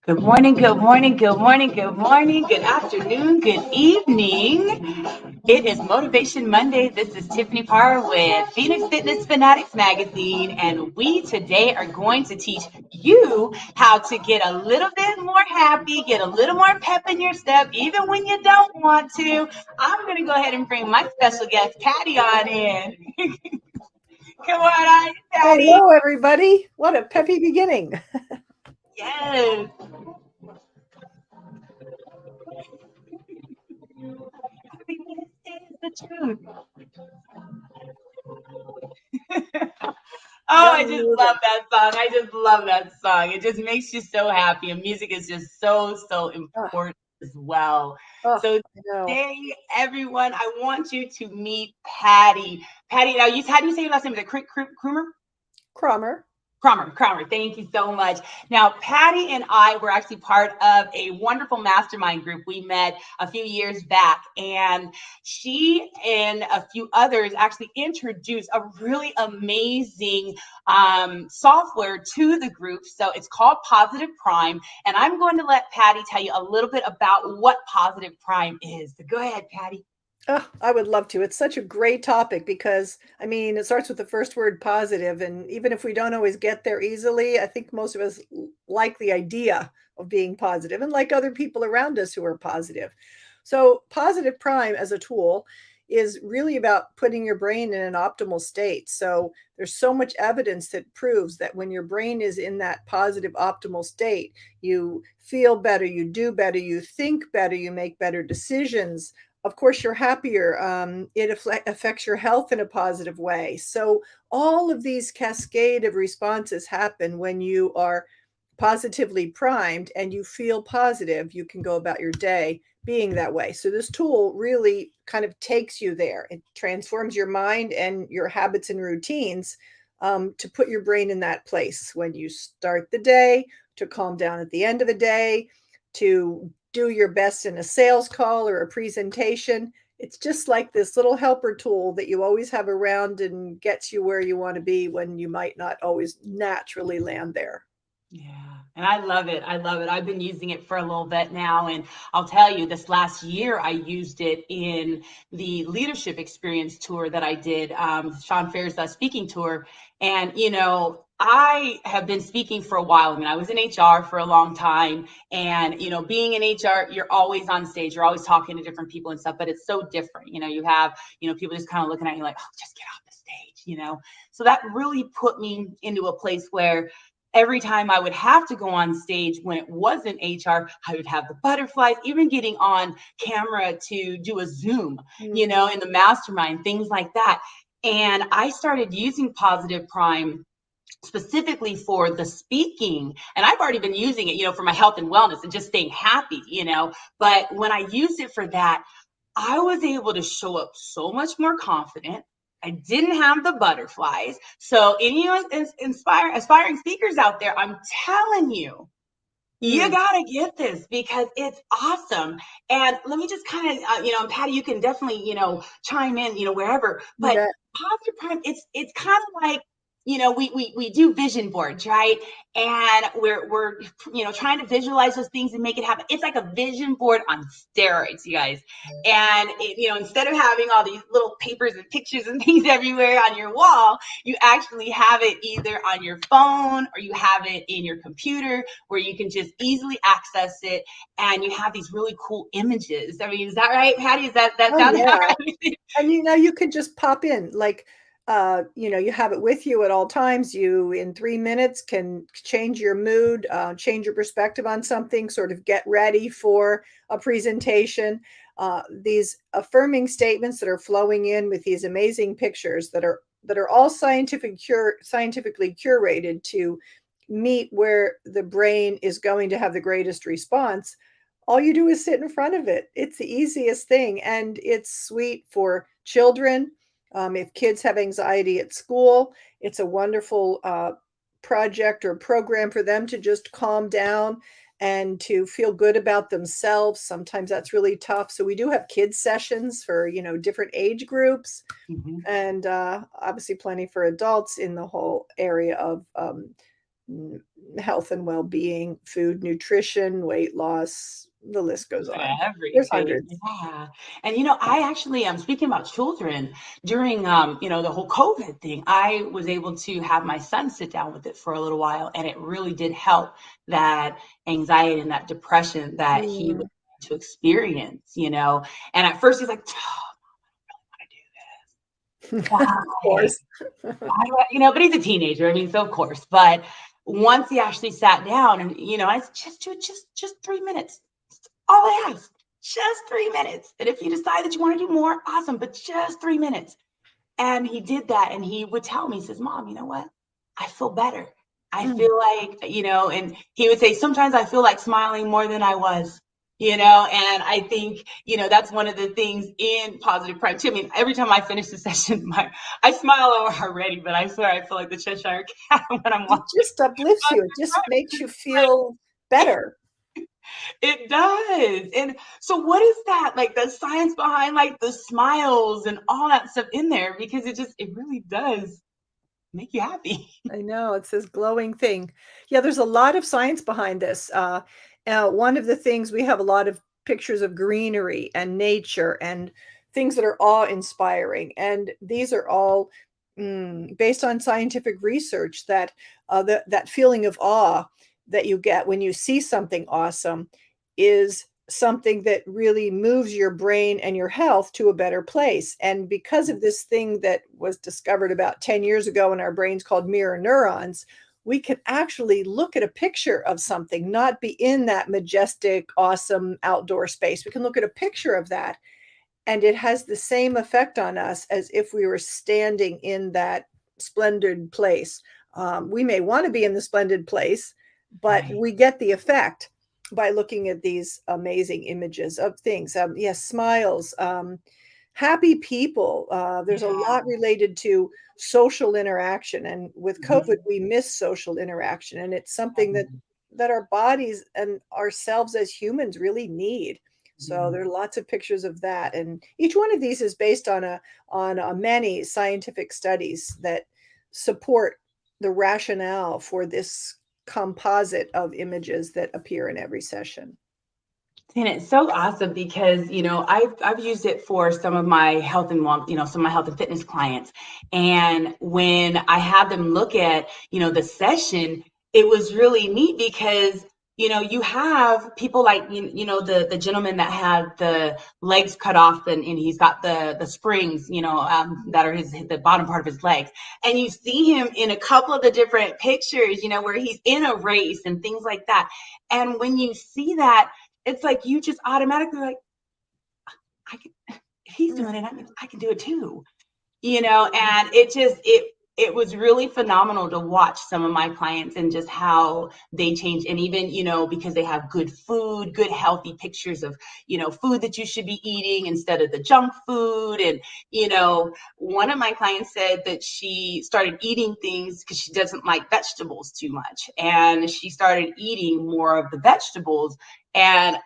Good morning, good morning, good morning, good morning, good afternoon, good evening. It is Motivation Monday. This is Tiffany Parr with Fitness Fanatics Magazine, and we today are going to teach you how to get a little bit more happy, get a little more pep in your step, even when you don't want to. I'm going to go ahead and bring my special guest, Pattie, on in. Come on, Pattie. Hello, everybody. What a peppy beginning. Yes. Happiness is the truth. Oh, Gotta I just move love it. that song. I just love that song. It just makes you so happy. And music is just so Oh, important as well. oh, So I know. today, everyone, I want you to meet Pattie. Pattie, now how do you say your last name? Is it Croomer? Craumer. Crowmer, thank you so much. Now, Pattie and I were actually part of a wonderful mastermind group. We met a few years back, and she and a few others actually introduced a really amazing software to the group. So it's called Positive Prime, and I'm going to let Pattie tell you a little bit about what Positive Prime is. So go ahead, Pattie. Oh, I would love to. It's such a great topic because, it starts with the first word positive. And even if we don't always get there easily, I think most of us like the idea of being positive and like other people around us who are positive. So, Positive Prime as a tool is really about putting your brain in an optimal state. So, there's so much evidence that proves that when your brain is in that positive, optimal state, you feel better, you do better, you think better, you make better decisions. Of course, you're happier. It affects your health in a positive way. So, all of these cascade of responses happen when you are positively primed and you feel positive. You can go about your day being that way. So, this tool really kind of takes you there. It transforms your mind and your habits and routines to put your brain in that place when you start the day, to calm down at the end of the day, to do your best in a sales call or a presentation. It's just like this little helper tool that you always have around and gets you where you want to be when you might not always naturally land there. Yeah, and I love it. I love it. I've been using it for a little bit now, and I'll tell you, this last year I used it in the leadership experience tour that I did, Sean Fair's speaking tour. And I have been speaking for a while. I mean, I was in HR for a long time, and being in HR, you're always on stage, you're always talking to different people and stuff, but it's so different. You have people just kind of looking at you like, oh, just get off the stage. So that really put me into a place where every time I would have to go on stage when it wasn't HR, I would have the butterflies, even getting on camera to do a Zoom, Mm. in the mastermind, things like that. And I started using Positive Prime specifically for the speaking. And I've already been using it, for my health and wellness and just staying happy. But when I used it for that, I was able to show up so much more confident. I didn't have the butterflies. So any aspiring speakers out there, I'm telling you, you Mm. gotta get this because it's awesome. And let me just kind of, and Pattie, you can definitely, chime in, wherever. You But bet. Positive Prime, it's kind of like, we do vision boards, right? And we're trying to visualize those things and make it happen. It's like a vision board on steroids, you guys. And instead of having all these little papers and pictures and things everywhere on your wall, you actually have it either on your phone or you have it in your computer where you can just easily access it, and you have these really cool images. I mean, is that right, Pattie? Is that Oh, sound about yeah. right? And you could just pop in like, you have it with you at all times. You, in 3 minutes, can change your mood, change your perspective on something, sort of get ready for a presentation. These affirming statements that are flowing in with these amazing pictures that are all scientifically curated to meet where the brain is going to have the greatest response. All you do is sit in front of it. It's the easiest thing, and it's sweet for children. If kids have anxiety at school, it's a wonderful project or program for them to just calm down and to feel good about themselves. Sometimes that's really tough. So we do have kids sessions for different age groups, Mhm. and obviously plenty for adults in the whole area of health and well-being, food, nutrition, weight loss, the list goes on. There's Everything. hundreds. Yeah. And I actually am speaking about children during the whole COVID thing. I was able to have my son sit down with it for a little while, and it really did help that anxiety and that depression that he was Mm, to experience. And at first he's like, oh, I do this. of Why? course. But he's a teenager. I mean, so of course. But once he actually sat down and I said, just do it just 3 minutes. All I ask, just 3 minutes. And if you decide that you want to do more, awesome, but just 3 minutes. And he did that. And he would tell me, he says, Mom, you know what? I feel better. I Mm. feel like, and he would say, sometimes I feel like smiling more than I was. And I think, that's one of the things in positive pride too. I mean, every time I finish the session, I smile already, but I swear I feel like the Cheshire Cat when I'm It walking. just uplifts you. It just makes you feel better. It does. And so what is that? Like the science behind like the smiles and all that stuff in there because it really does make you happy. I know, it's this glowing thing. Yeah, there's a lot of science behind this. One of the things we have a lot of pictures of greenery and nature and things that are awe-inspiring, and these are all based on scientific research that that feeling of awe that you get when you see something awesome is something that really moves your brain and your health to a better place. And because of this thing that was discovered about 10 years ago in our brains called mirror neurons, we can actually look at a picture of something, not be in that majestic, awesome outdoor space. We can look at a picture of that, and it has the same effect on us as if we were standing in that splendid place. We may want to be in the splendid place, but Right. we get the effect by looking at these amazing images of things. Yes, smiles, happy people. There's a Yeah. lot related to social interaction, and with COVID, Mhm. we miss social interaction, and it's something that our bodies and ourselves as humans really need. So Mhm. there are lots of pictures of that, and each one of these is based on many scientific studies that support the rationale for this composite of images that appear in every session. And it's so awesome because I've used it for some of my health and some of my health and fitness clients. And when I had them look at the session, it was really neat because you have people like the gentleman that had the legs cut off and he's got the springs that are the bottom part of his legs. And you see him in a couple of the different pictures where he's in a race and things like that. And when you see that, it's like you just automatically like, I can, if he's Mm, doing it, I can do it too. And it was really phenomenal to watch some of my clients and just how they change. And even because they have good food, good healthy pictures of food that you should be eating instead of the junk food. And one of my clients said that she started eating things because she doesn't like vegetables too much, and she started eating more of the vegetables. And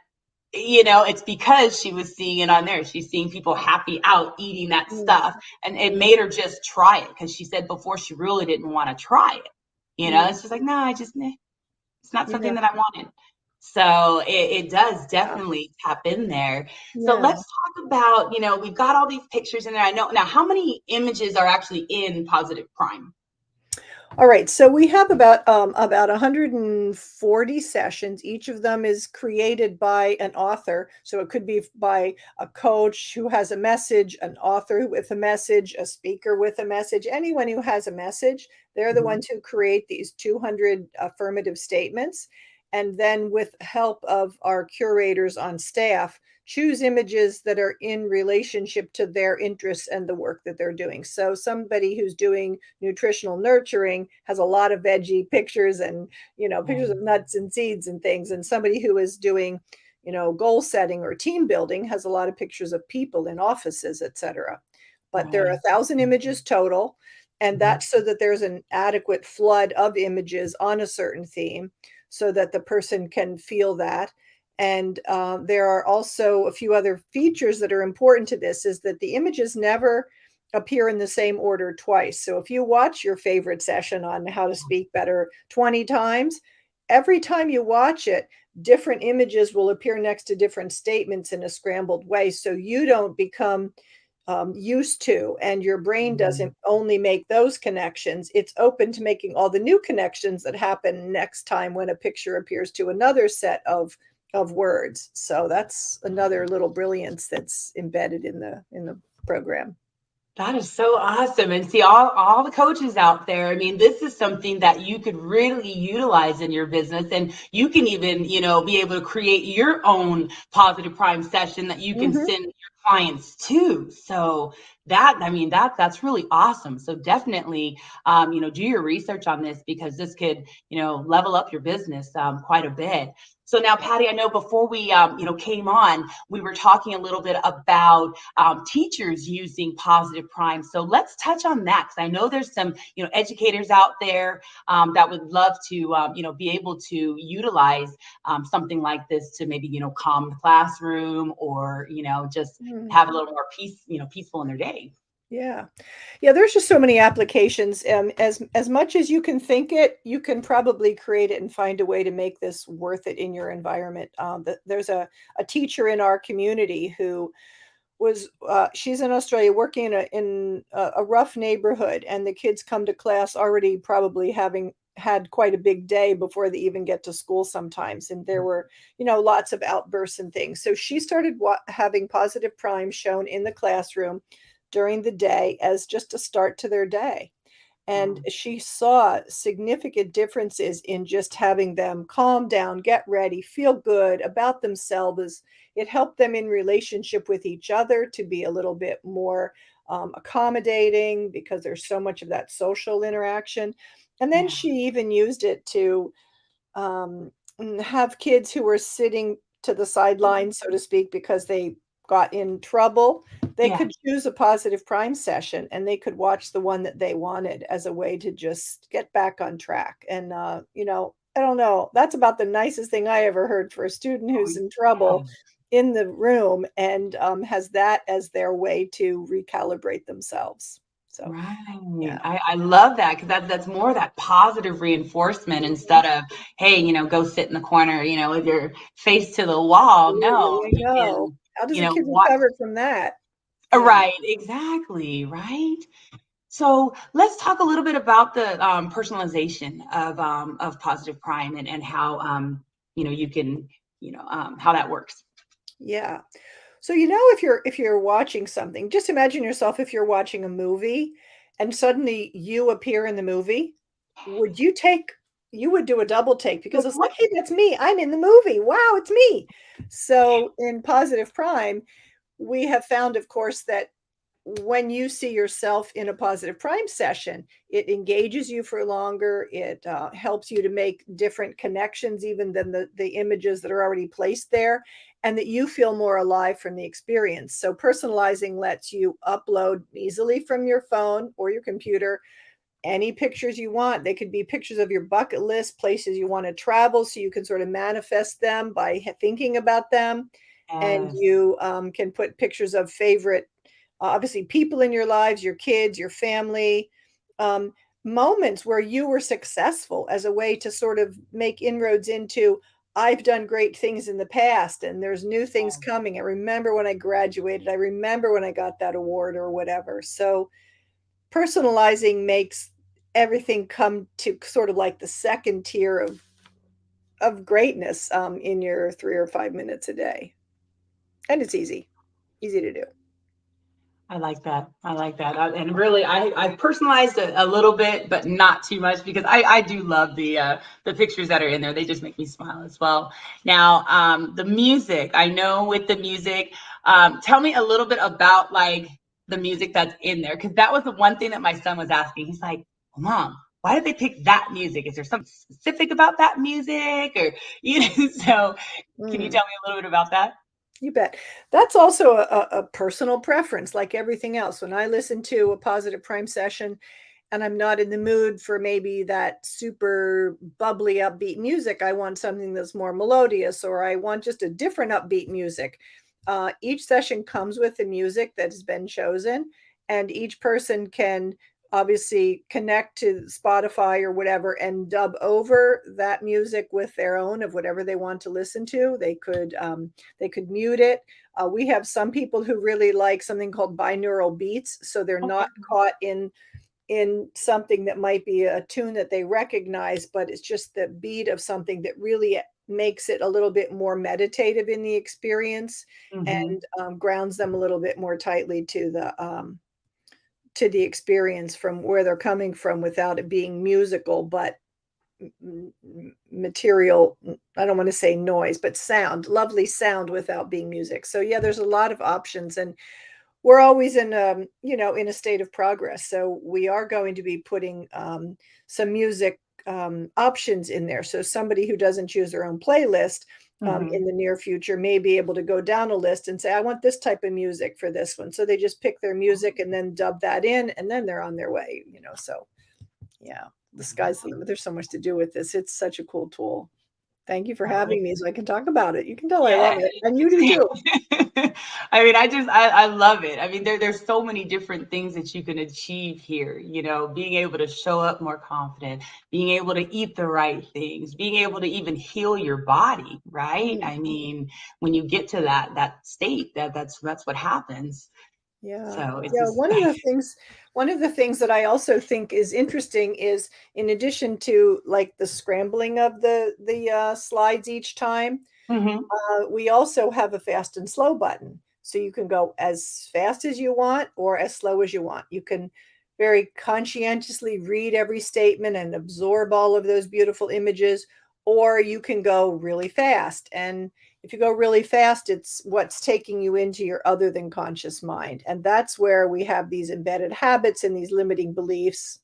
it's because she was seeing it on there. She's seeing people happy out eating that mm, stuff. And it made her just try it because she said before she really didn't want to try it. mm, It's just like, no, it's not something yeah, that I wanted. So it does yeah, definitely tap in there. So yeah. let's talk about we've got all these pictures in there. I know now how many images are actually in Positive Prime? All right, so we have about 140 sessions. Each of them is created by an author. So it could be by a coach who has a message, an author with a message, a speaker with a message, anyone who has a message. They're the Mhm. ones who create these 200 affirmative statements. And then with help of our curators on staff, choose images that are in relationship to their interests and the work that they're doing. So somebody who's doing nutritional nurturing has a lot of veggie pictures and pictures Right. of nuts and seeds and things, and somebody who is doing goal setting or team building has a lot of pictures of people in offices, etc. But there are Right. 1,000 images total, and Mhm. that's so that there's an adequate flood of images on a certain theme so that the person can feel that. And there are also a few other features that are important to this, is that the images never appear in the same order twice. So if you watch your favorite session on how to speak better 20 times, every time you watch it, different images will appear next to different statements in a scrambled way. So you don't become used to, and your brain doesn't only make those connections. It's open to making all the new connections that happen next time when a picture appears to another set of words. So that's another little brilliance that's embedded in the program. That is so awesome. And see, all the coaches out there, I mean, this is something that you could really utilize in your business. And you can even, be able to create your own positive prime session that you can Mm-hmm. send your clients to. So that's really awesome. So definitely, do your research on this, because this could, level up your business quite a bit. So now, Pattie, I know before we, came on, we were talking a little bit about teachers using positive prime. So let's touch on that, because I know there's some, educators out there that would love to, be able to utilize something like this to maybe, calm the classroom, or, just Mm. have a little more peaceful in their day. Yeah. Yeah, there's just so many applications. As much as you can think it, you can probably create it and find a way to make this worth it in your environment. There's a teacher in our community who was she's in Australia working in a rough neighborhood, and the kids come to class already probably having had quite a big day before they even get to school sometimes, and there were lots of outbursts and things. So she started having positive prime shown in the classroom during the day as just a start to their day. And Um, she saw significant differences in just having them calm down, get ready, feel good about themselves. It helped them in relationship with each other to be a little bit more accommodating, because there's so much of that social interaction. And then yeah, she even used it to um, have kids who were sitting to the sidelines, so to speak, because they got in trouble. They yeah. could choose a positive prime session, and they could watch the one that they wanted as a way to just get back on track. And, I don't know, that's about the nicest thing I ever heard for a student Oh, who's in yeah. trouble in the room, and has that as their way to recalibrate themselves. So, Right. yeah. I love that, because that's more of that positive reinforcement, Mhm. instead of, hey, go sit in the corner, with your face to the wall. There No, you you go. can, How does a kid watch. recover from that? Yeah. Right, exactly, right. So let's talk a little bit about the personalization of positive prime, and how you can, how that works. Yeah. So if you're watching something, just imagine yourself if you're watching a movie and suddenly you appear in the movie, would you take you would do a double take, because it's like, "Hey, that's me. I'm in the movie. Wow, it's me." So in positive prime, we have found, of course, that when you see yourself in a positive prime session, it engages you for longer. It helps you to make different connections, even than the images that are already placed there, and that you feel more alive from the experience. So, personalizing lets you upload easily from your phone or your computer any pictures you want. They could be pictures of your bucket list, places you want to travel, so you can sort of manifest them by thinking about them. And Yes. you can put pictures of favorite, obviously, people in your lives, your kids, your family, um, moments where you were successful as a way to sort of make inroads into. I've done great things in the past, and there's new things coming. I remember when I graduated. I remember when I got that award or whatever. So, personalizing makes everything come to sort of like the second tier of greatness in your 3 or 5 minutes a day, and it's easy to do. I like that. I like that. And really, I personalized a little bit, but not too much, because I do love the pictures that are in there. They just make me smile as well. Now, the music. I know with the music, tell me a little bit about, like, the music that's in there, because that was the one thing that my son was asking. He's like, well, "Mom, why did they pick that music? Is there something specific about that music?" Or, so can you Mm. tell me a little bit about that? You bet. That's also a personal preference, like everything else. When I listen to a positive prime session and I'm not in the mood for maybe that super bubbly, upbeat music, I want something that's more melodious, or I want just a different upbeat music. Each session comes with the music that has been chosen, and each person can obviously connect to Spotify or whatever and dub over that music with their own of whatever they want to listen to. They could mute it. We have some people who really like something called binaural beats, so they're Okay. not caught in something that might be a tune that they recognize, but it's just the beat of something that really makes it a little bit more meditative in the experience, Mm-hmm. and grounds them a little bit more tightly to the experience from where they're coming from without it being musical, but material. I don't want to say noise, but sound, lovely sound without being music. So yeah, there's a lot of options, and we're always in in a state of progress. So we are going to be putting some music options in there. So somebody who doesn't choose their own playlist Mm-hmm. in the near future may be able to go down a list and say, I want this type of music for this one. So they just pick their music and then dub that in, and then they're on their way. So yeah, the sky's the limit. There's so much to do with this. It's such a cool tool. Thank you for having me so I can talk about it. You can tell I Yeah. love it, and you do too. I mean, I love it. I mean, there's so many different things that you can achieve here, being able to show up more confident, being able to eat the right things, being able to even heal your body, right? Mm. I mean, when you get to that state, that's what happens. Yeah. So it's Yeah, just one of the things that I also think is interesting is, in addition to like the scrambling of the slides each time, Mhm. we also have a fast and slow button. So you can go as fast as you want or as slow as you want. You can very conscientiously read every statement and absorb all of those beautiful images, or you can go really fast. And if you go really fast, it's what's taking you into your other than conscious mind. And that's where we have these embedded habits and these limiting beliefs,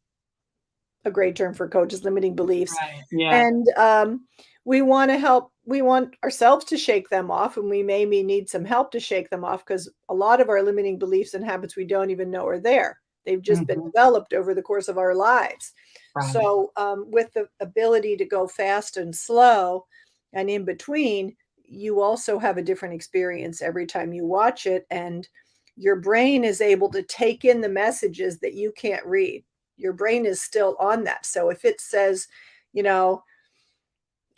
a great term for coaches, limiting beliefs. right. Yeah. And we want ourselves to shake them off, and we maybe need some help to shake them off, because a lot of our limiting beliefs and habits we don't even know are there. They've just been Mhm. developed over the course of our lives. Right. So with the ability to go fast and slow and in between, you also have a different experience every time you watch it, and your brain is able to take in the messages that you can't read. Your brain is still on that. So if it says, you know,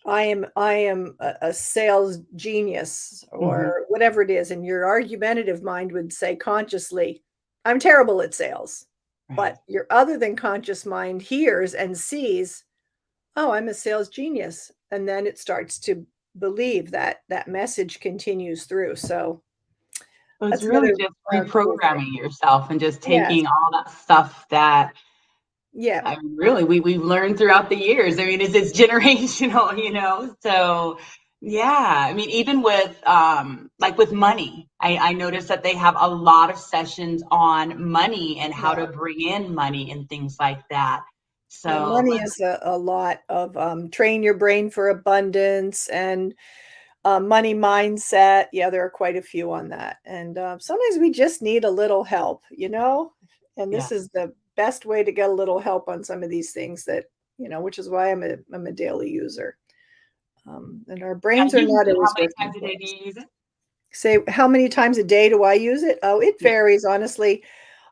I am a sales genius Mhm. or whatever it is, and your argumentative mind would say consciously, I'm terrible at sales. Right. But your other than conscious mind hears and sees, oh, I'm a sales genius. And then it starts to believe that that message continues through. So So it's that's really another just cool thing. reprogramming yourself and just Yes. taking all that stuff that Yeah. I mean, really, we've learned throughout the years. I mean, it's generational, So yeah, I mean, even with like with money, I noticed that they have a lot of sessions on money and how Yeah. to bring in money and things like that. Yeah, So money is a lot of train your brain for abundance and money mindset. Yeah, there are quite a few on that. And sometimes we just need a little help. And yeah. this is the best way to get a little help on some of these things which is why I'm a daily user. And our And brains are you use not it, how always many working times a for day do us. you use it? Say, how many times a day do I use it? Oh, it Yeah. varies, honestly.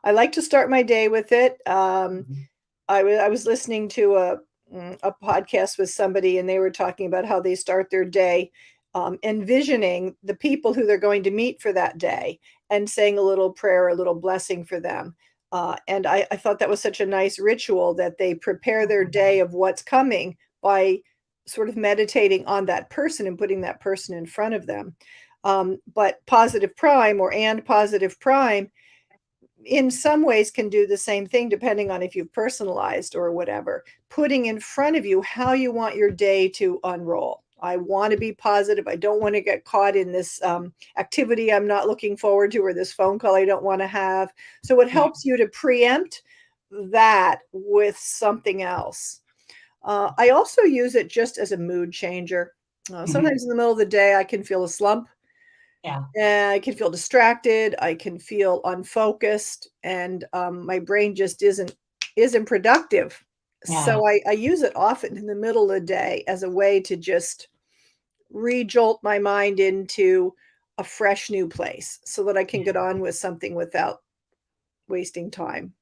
I like to start my day with it. Mhm. I was listening to a podcast with somebody, and they were talking about how they start their day, envisioning the people who they're going to meet for that day and saying a little prayer, a little blessing for them. And I thought that was such a nice ritual that they prepare their day of what's coming by sort of meditating on that person and putting that person in front of them. But positive prime or and positive prime in some ways can do the same thing depending on if you've personalized or whatever, putting in front of you how you want your day to unroll. I want to be positive. I don't want to get caught in this activity I'm not looking forward to, or this phone call I don't want to have. So it Yeah. helps you to preempt that with something else. I also use it just as a mood changer. Mhm. Sometimes in the middle of the day, I can feel a slump. Yeah. I can feel distracted. I can feel unfocused, and my brain just isn't productive. Yeah. So I use it often in the middle of the day as a way to just re-jolt my mind into a fresh new place, so that I can get on with something without wasting time.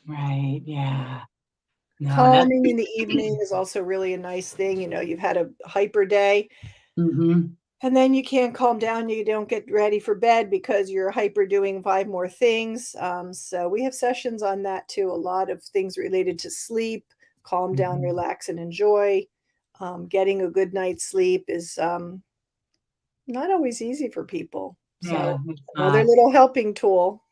Right. Yeah. No, that's. Calming in the evening is also really a nice thing. You've had a hyper day, Hmm. and then you can't calm down. You don't get ready for bed because you're hyper doing 5 more things. So we have sessions on that too. A lot of things related to sleep, calm down, Hmm. relax, and enjoy. Getting a good night's sleep is not always easy for people. Yeah, So it's another not. little helping tool.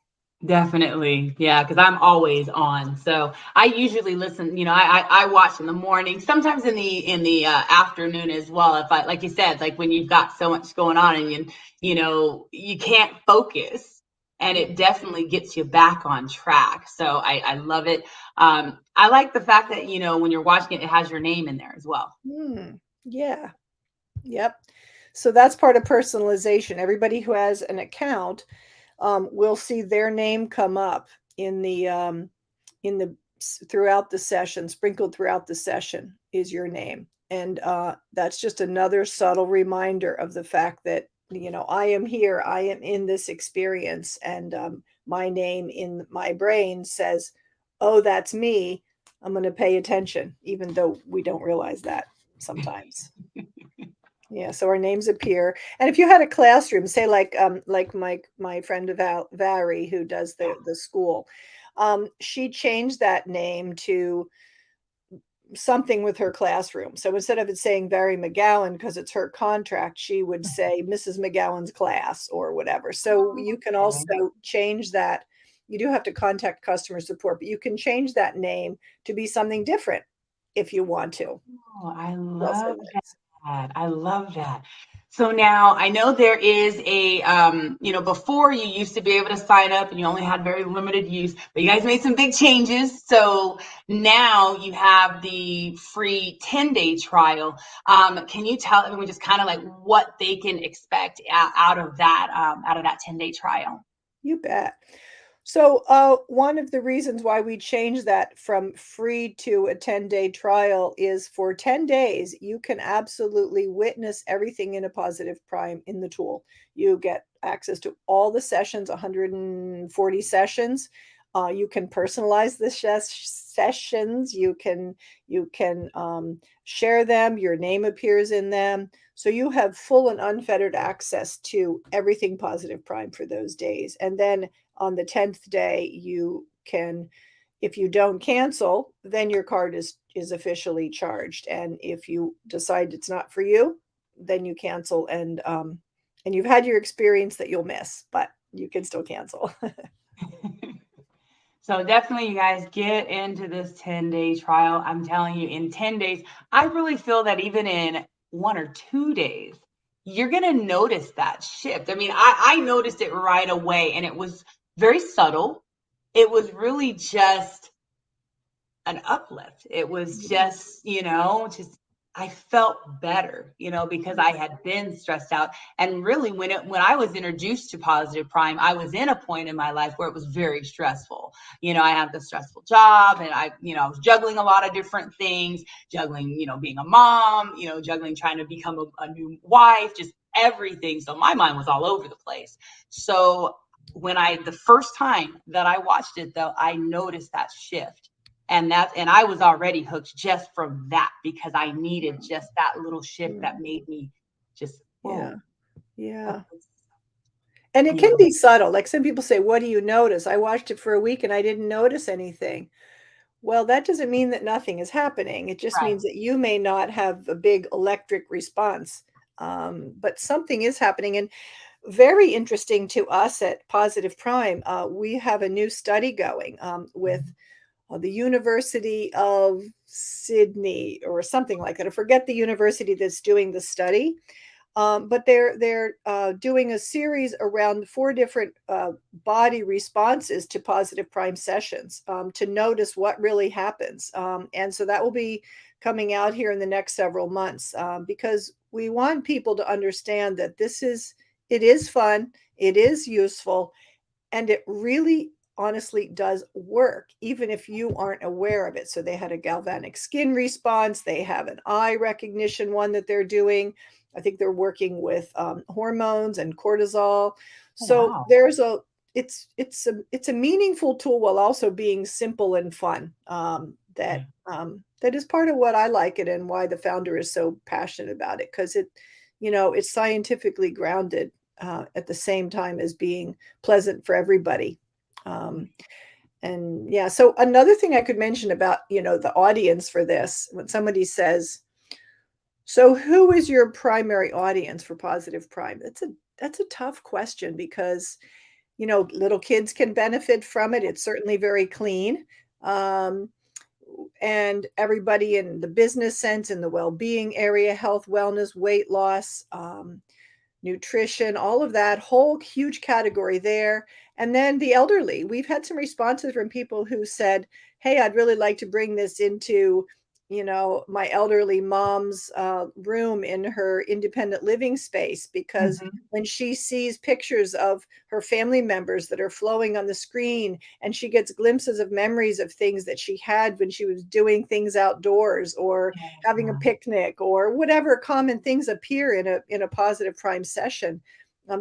Definitely. Yeah, because I'm always on. So I usually listen, I watch in the morning, sometimes in the afternoon as well. If I, like you said, like when you've got so much going on and you can't focus, and Yeah. it definitely gets you back on track. So I love it. I like the fact that, when you're watching it, it has your name in there as well. Yeah. Yep. So that's part of personalization. Everybody who has an account will see their name come up in the throughout the session, sprinkled throughout the session is your name, and that's just another subtle reminder of the fact that I am here, I am in this experience, and my name in my brain says, "Oh, that's me. I'm going to pay attention," even though we don't realize that sometimes. Yeah, so our names appear. And if you had a classroom, say like my friend Vary who does the school, she changed that name to something with her classroom. So instead of it saying Vary McGowan because it's her contract, she would say Mrs. McGowan's class or whatever. So Oh, you can okay. also change that. You do have to contact customer support, but you can change that name to be something different if you want to. Oh, I Also love nice. that. I love that. So now I know there is before you used to be able to sign up and you only had very limited use, but you guys made some big changes. So now you have the free 10-day trial. Can you tell everyone just kind of like what they can expect out of that 10-day trial? You bet. So, one of the reasons why we changed that from free to a 10-day trial is for 10 days, you can absolutely witness everything in a positive prime in the tool. You get access to all the sessions, 140 sessions. You can personalize the sessions. You can share them. Your name appears in them. So you have full and unfettered access to everything positive prime for those days. And then on the 10th day you can, if you don't cancel, then your card is officially charged, and if you decide it's not for you, then you cancel, and you've had your experience that you'll miss, but you can still cancel. So definitely, you guys get into this 10-day trial. I'm telling you, in 10 days, I really feel that even in 1 or 2 days, you're going to notice that shift. I mean, I noticed it right away, and it was very subtle. It was really just an uplift. It was just, just I felt better, because I had been stressed out. And really when I was introduced to positive prime, I was in a point in my life where it was very stressful. I had the stressful job, and I was juggling a lot of different things, juggling, being a mom, juggling trying to become a new wife, just everything. So my mind was all over the place. So the first time that I watched it though, I noticed that shift, and I was already hooked just from that because I needed just that little shift that made me just Yeah, whoa. yeah. Okay. And it can Yeah. be subtle. Like some people say, what do you notice? I watched it for a week and I didn't notice anything. Well, that doesn't mean that nothing is happening. It just Right. means that you may not have a big electric response, but something is happening. And very interesting to us at Positive Prime, we have a new study going with the University of Sydney or something like that. I forget the university that's doing the study, but they're doing a series around 4 different body responses to positive prime sessions to notice what really happens, and so that will be coming out here in the next several months, because we want people to understand that it is fun, it is useful, and it really honestly does work even if you aren't aware of it. So they had a galvanic skin response, they have an eye recognition one that they're doing. I think they're working with hormones and cortisol. Oh, So wow. it's a meaningful tool while also being simple and fun. That that is part of what I like it and why the founder is so passionate about it, because it's scientifically grounded at the same time as being pleasant for everybody. Um, and yeah, so another thing I could mention about the audience for this, when somebody says, so who is your primary audience for Positive Prime? That's a tough question, because little kids can benefit from it. It's certainly very clean. Um, and everybody in the business sense, in the well-being area, health, wellness, weight loss, nutrition, all of that whole huge category there. And then the elderly. We've had some responses from people who said, hey, I'd really like to bring this into my elderly mom's room in her independent living space, because Mhm. when she sees pictures of her family members that are flowing on the screen, and she gets glimpses of memories of things that she had when she was doing things outdoors, or having a picnic, or whatever common things appear in a Positive Prime session,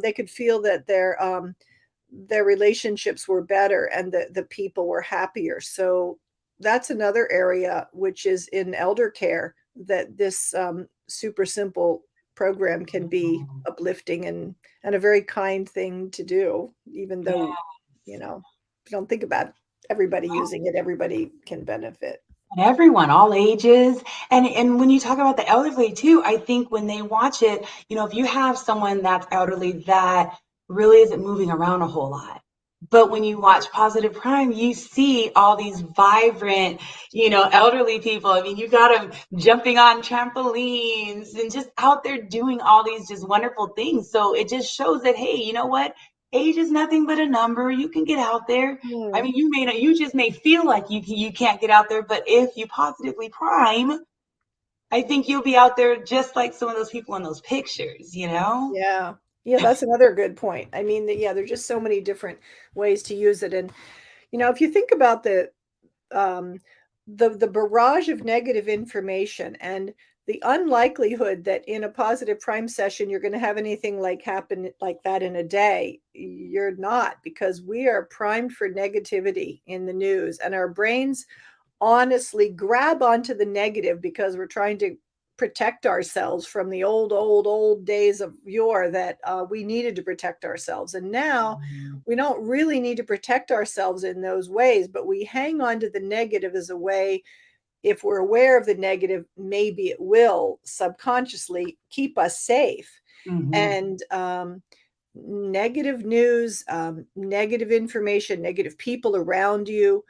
they could feel that their relationships were better, and the people were happier. So that's another area, which is in elder care, that this super simple program can be uplifting and a very kind thing to do, even Yeah. though if you don't think about everybody using it, everybody can benefit. And everyone, all ages. And when you talk about the elderly too, I think when they watch it, if you have someone that's elderly that really isn't moving around a whole lot. But when you watch Positive Prime, you see all these vibrant, elderly people. I mean, you got them jumping on trampolines and just out there doing all these just wonderful things. So it just shows that, hey, you know what? Age is nothing but a number. You can get out there. I Hmm. mean, you just may feel like you can't get out there, but if you positively prime, I think you'll be out there just like some of those people in those pictures. Yeah. Yeah, that's another good point. I mean, yeah, there's just so many different ways to use it. And if you think about um, the barrage of negative information, and the unlikelihood that in a Positive Prime session you're going to have anything like happen like that in a day, you're not, because we are primed for negativity in the news, and our brains honestly grab onto the negative because we're trying to protect ourselves from the old days of yore, that we needed to protect ourselves. And now we don't really need to protect ourselves in those ways, but we hang on to the negative as a way. If we're aware of the negative, maybe it will subconsciously keep us safe. Mm-hmm. And negative news, negative information, negative people around you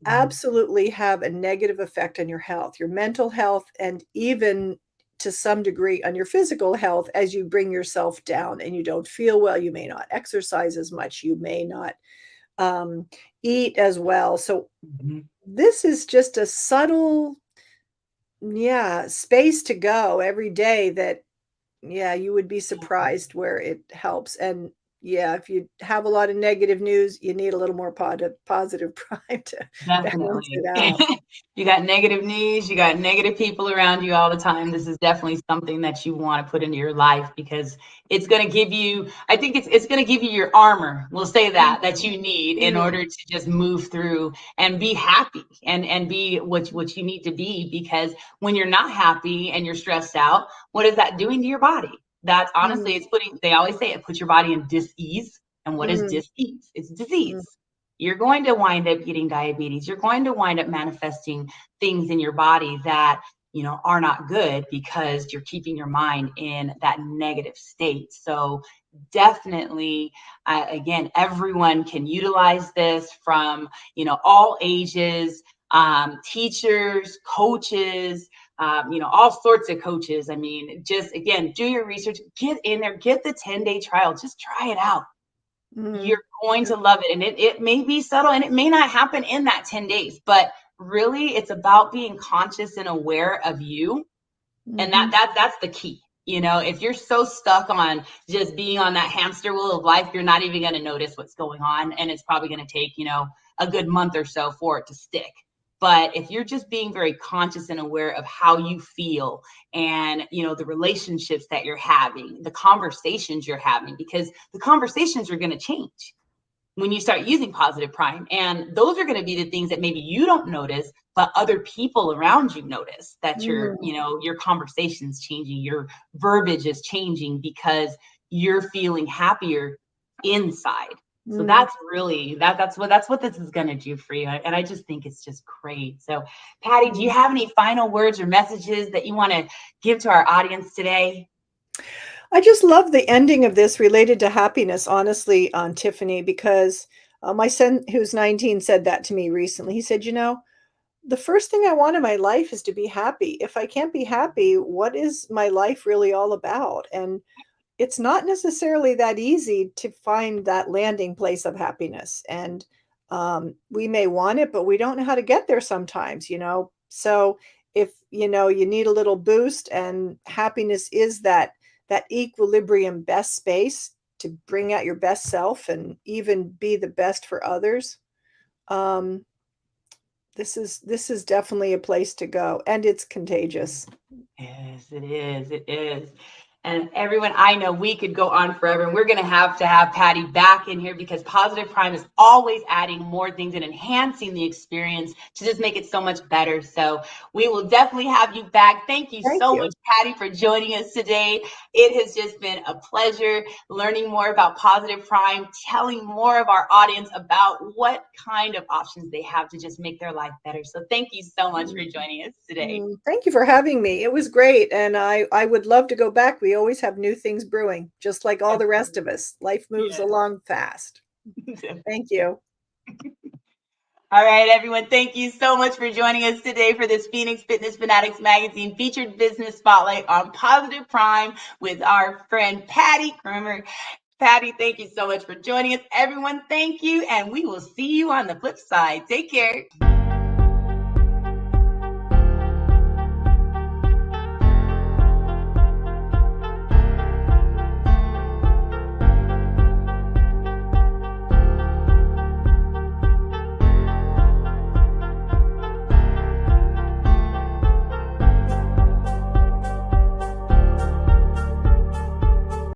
absolutely have a negative effect on your health, your mental health, and even to some degree on your physical health. As you bring yourself down and you don't feel well, you may not exercise as much, you may not um, eat as well. So Mm-hmm. this is just a subtle, yeah, space to go every day that, yeah, you would be surprised where it helps. And yeah, if you have a lot of negative news, you need a little more positive prime to balance Definitely. it out. You got negative news, you got negative people around you all the time. This is definitely something that you want to put into your life because it's going to give you, I think it's going to give you your armor. We'll say that you need in Mm, order to just move through and be happy and be what you need to be, because when you're not happy and you're stressed out, what is that doing to your body? That's honestly, mm, it's putting, they always say it puts your body in dis-ease. And what is mm, dis-ease? It's mm, disease. You're going to wind up getting diabetes. You're going to wind up manifesting things in your body that, are not good because you're keeping your mind in that negative state. So definitely, again, everyone can utilize this from, all ages, teachers, coaches, all sorts of coaches. I mean, just again, do your research, get in there, get the 10-day trial, just try it out. mm, You're going to love it. And it may be subtle and it may not happen in that 10 days, but really it's about being conscious and aware of you. And mhm, that's the key. If you're so stuck on just being on that hamster wheel of life, you're not even going to notice what's going on. And it's probably going to take, a good month or so for it to stick. But if you're just being very conscious and aware of how you feel and, the relationships that you're having, the conversations you're having, because the conversations are going to change when you start using positive prime. And those are going to be the things that maybe you don't notice, but other people around you notice that your conversation's changing, your verbiage is changing because you're feeling happier inside. So that's really that's what this is going to do for you. And I just think it's just great. So Pattie, do you have any final words or messages that you want to give to our audience today? I just love the ending of this related to happiness, honestly, Tiffany, because my son, who's 19, said that to me recently. He said, the first thing I want in my life is to be happy. If I can't be happy, what is my life really all about? And it's not necessarily that easy to find that landing place of happiness. And we may want it, but we don't know how to get there sometimes. So if, you need a little boost, and happiness is that equilibrium best space to bring out your best self and even be the best for others. This is definitely a place to go, and it's contagious. Yes, it is. It is. And everyone, I know we could go on forever, and we're going to have Pattie back in here because Positive Prime is always adding more things and enhancing the experience to just make it so much better. So we will definitely have you back. Thank you Thank so you. much, Pattie, for joining us today. It has just been a pleasure learning more about Positive Prime, telling more of our audience about what kind of options they have to just make their life better. So thank you so much for joining us today. Thank you for having me. It was great, and I would love to go back. We always have new things brewing, just like all the rest of us. Life moves Yes. along fast. Thank you. All right, everyone. Thank you so much for joining us today for this Phoenix Fitness Fanatics Magazine featured business spotlight on Positive Prime with our friend Pattie Craumer. Pattie, thank you so much for joining us. Everyone, thank you. And we will see you on the flip side. Take care.